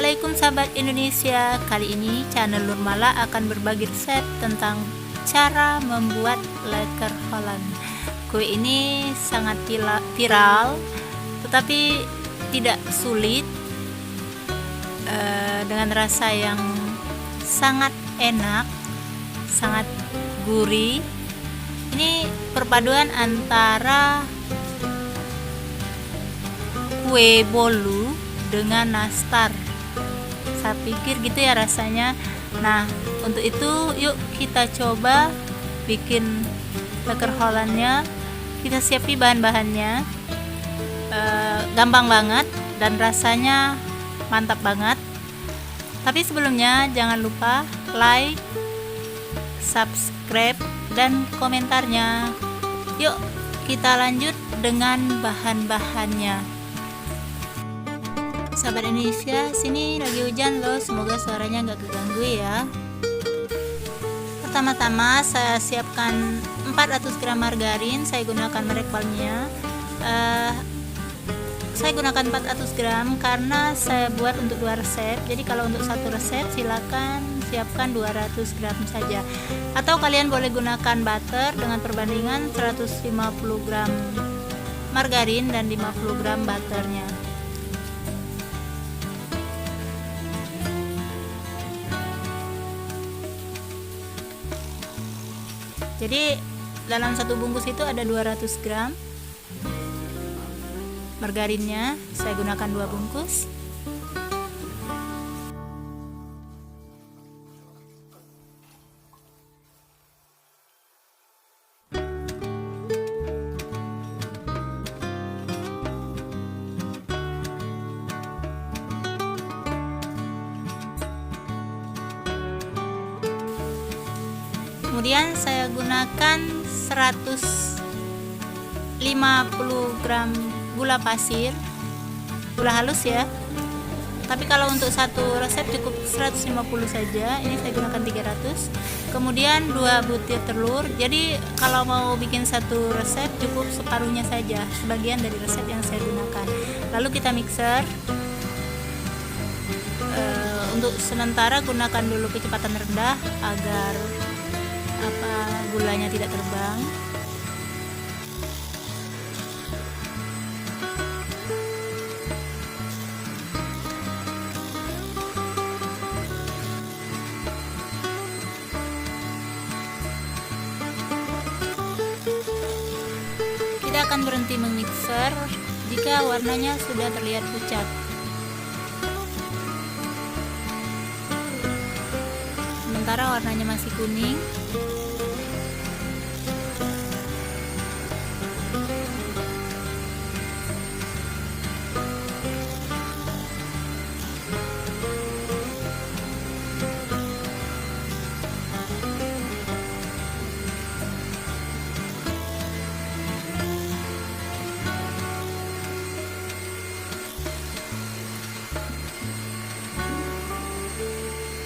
Assalamualaikum sahabat Indonesia. Kali ini channel Nurmala akan berbagi resep tentang cara membuat lekker Holland. Kue ini sangat viral, tetapi tidak sulit, dengan rasa yang sangat enak, sangat gurih. Ini perpaduan antara kue bolu dengan nastar. Saya pikir gitu ya rasanya. Nah, untuk itu yuk kita coba bikin lekker Hollandnya. Kita siapin bahan-bahannya, gampang banget dan rasanya mantap banget. Tapi sebelumnya jangan lupa like, subscribe, dan komentarnya. Yuk kita lanjut dengan bahan-bahannya. Sahabat Indonesia, sini lagi hujan loh, semoga suaranya nggak keganggu ya. Pertama-tama saya siapkan 400 gram margarin, saya gunakan merek Palmia. Saya gunakan 400 gram karena saya buat untuk 2 resep. Jadi kalau untuk satu resep silakan siapkan 200 gram saja. Atau kalian boleh gunakan butter dengan perbandingan 150 gram margarin dan 50 gram butternya. Jadi dalam satu bungkus itu ada 200 gram margarinnya, saya gunakan 2 bungkus. Kemudian saya gunakan 150 gram gula pasir, gula halus ya. Tapi kalau untuk satu resep cukup 150 saja. Ini saya gunakan 300. Kemudian 2 butir telur. Jadi kalau mau bikin satu resep cukup separuhnya saja, sebagian dari resep yang saya gunakan. Lalu kita mixer. Untuk sementara gunakan dulu kecepatan rendah agar gulanya tidak terbang. Kita akan berhenti memixer jika warnanya sudah terlihat pucat. Sementara warnanya masih kuning,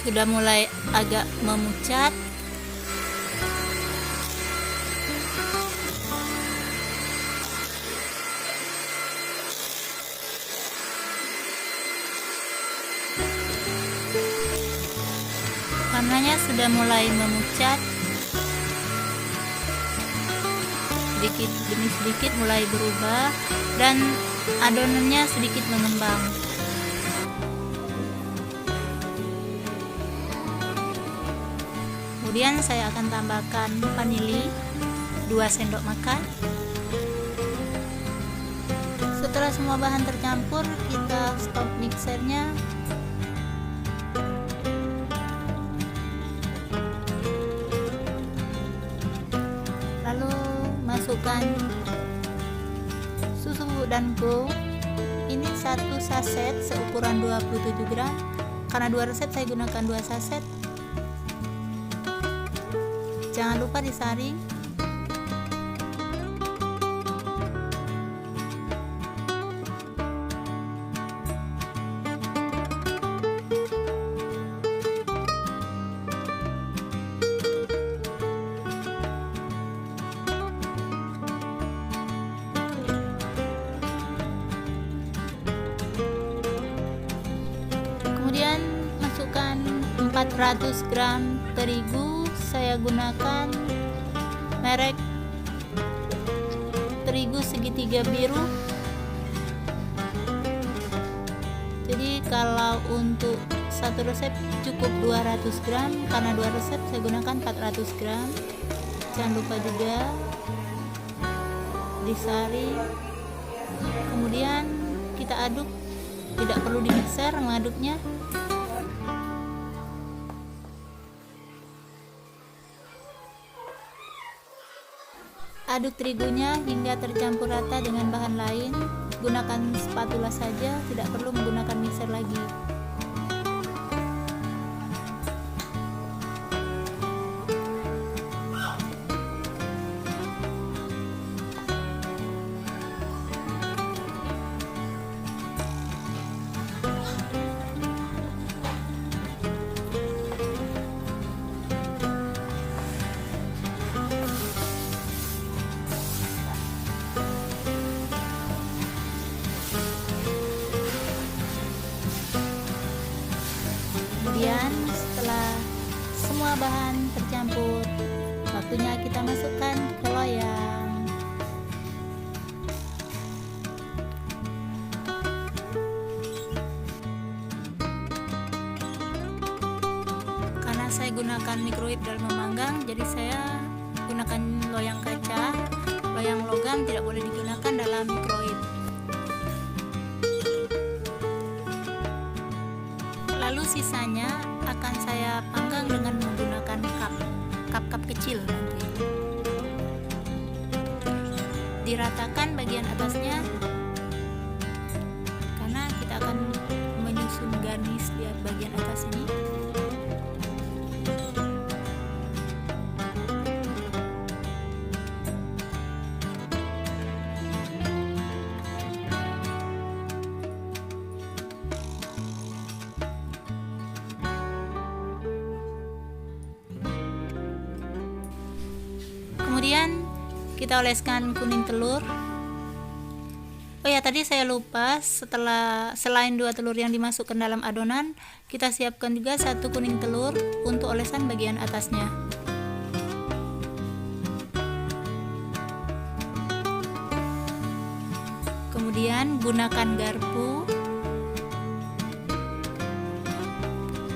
sudah mulai agak memucat. Warnanya sudah mulai memucat, sedikit demi sedikit mulai berubah dan adonannya sedikit mengembang. Kemudian saya akan tambahkan vanili 2 sendok makan. Setelah semua bahan tercampur, kita stop mixernya. Lalu masukkan susu dan go. Ini 1 saset seukuran 27 gram. Karena 2 resep saya gunakan 2 saset. Jangan lupa disaring. 400 gram terigu saya gunakan merek terigu segitiga biru. Jadi kalau untuk satu resep cukup 200 gram, karena 2 resep saya gunakan 400 gram. Jangan lupa juga disaring, kemudian kita aduk, tidak perlu di mixer mengaduknya. Aduk terigunya hingga tercampur rata dengan bahan lain. Gunakan spatula saja, tidak perlu menggunakan mixer lagi. Kemudian setelah semua bahan tercampur, waktunya kita masukkan ke loyang. Karena saya gunakan microwave dalam memanggang, jadi saya gunakan loyang kaca. Loyang logam tidak boleh digunakan dalam microwave. Lalu sisanya akan saya panggang dengan menggunakan cup kecil nanti. Diratakan bagian atasnya, karena kita akan menyusun garnish di bagian atas ini. Kemudian kita oleskan kuning telur. Oh ya, tadi saya lupa, selain 2 telur yang dimasukkan dalam adonan, kita siapkan juga 1 kuning telur untuk olesan bagian atasnya. Kemudian gunakan garpu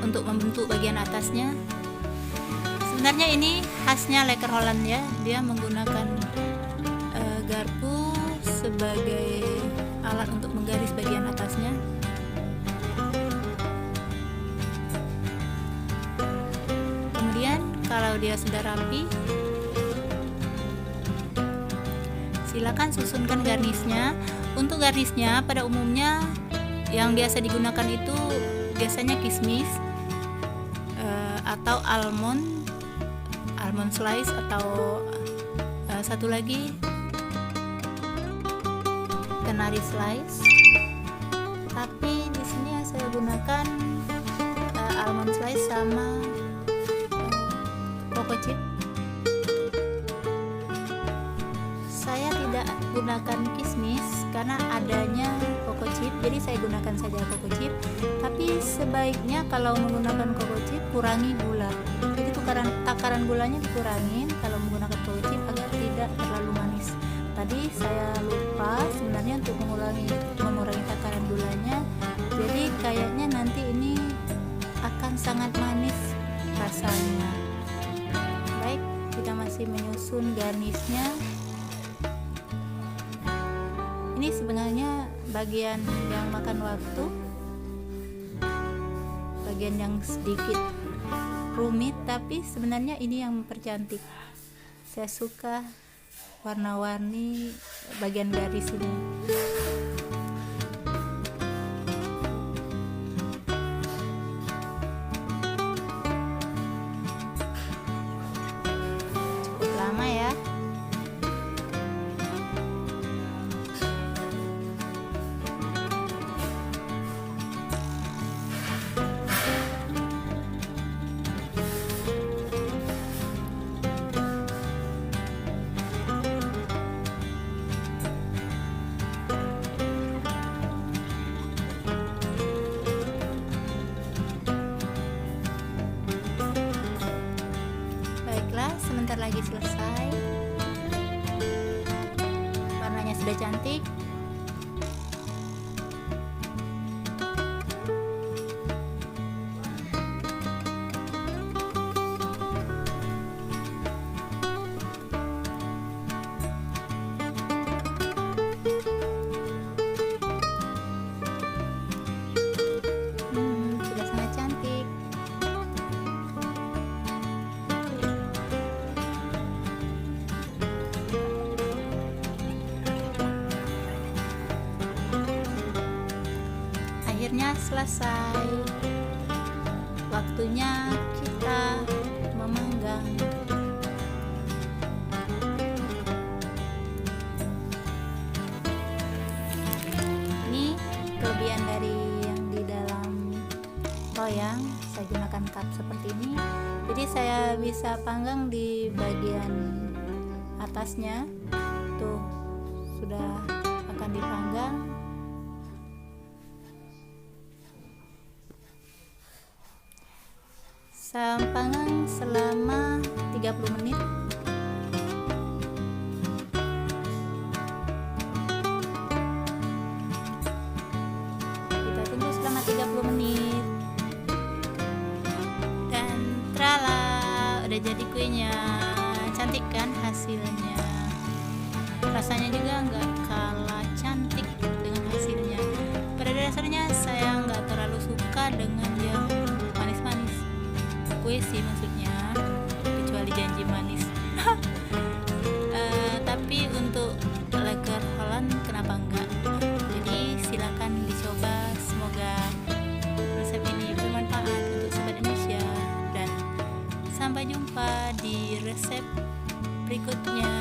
untuk membentuk bagian atasnya. Sebenarnya ini khasnya Lekker Holland ya, dia menggunakan garpu sebagai alat untuk menggaris bagian atasnya. Kemudian kalau dia sudah rapi, silakan susunkan garnisnya. Untuk garnisnya pada umumnya yang biasa digunakan itu biasanya kismis atau almond slice, atau satu lagi kenari slice. Tapi di sini yang saya gunakan almond slice sama cocoa chip. Saya tidak gunakan kismis karena adanya cocoa chip, jadi saya gunakan saja cocoa chip. Tapi sebaiknya kalau menggunakan cocoa chip kurangi gula. Jadi takaran gulanya dikurangin kalau menggunakan cocoa chip agar tidak terlalu manis. Tadi saya lupa sebenarnya untuk mengurangi takaran gulanya. Jadi kayaknya nanti ini akan sangat manis rasanya. Baik, kita masih menyusun garnisnya. Ini sebenarnya bagian yang makan waktu, bagian yang sedikit rumit, tapi sebenarnya ini yang mempercantik. Saya suka warna-warni bagian garis ini. Cukup lama ya. sebentar lagi selesai. Warnanya sudah cantik. Sudah sangat cantik. Akhirnya selesai. Waktunya kita memanggang. Ini kelebihan dari yang di dalam loyang. Saya gunakan cup seperti ini, jadi saya bisa panggang di bagian atasnya. Tuh, sudah akan dipanggang. Saya panggang selama 30 menit. Kita tunggu selama 30 menit. Dan trala, udah jadi kuenya. Cantik kan hasilnya? Rasanya juga nggak kalah cantik dengan hasilnya. Pada dasarnya saya nggak terlalu suka dengan yang manis-manis. Kue sih maksudnya, kecuali janji manis. Tapi untuk lager Holland kenapa enggak? Jadi silakan dicoba. Semoga resep ini bermanfaat untuk sobat Indonesia, dan sampai jumpa di resep berikutnya.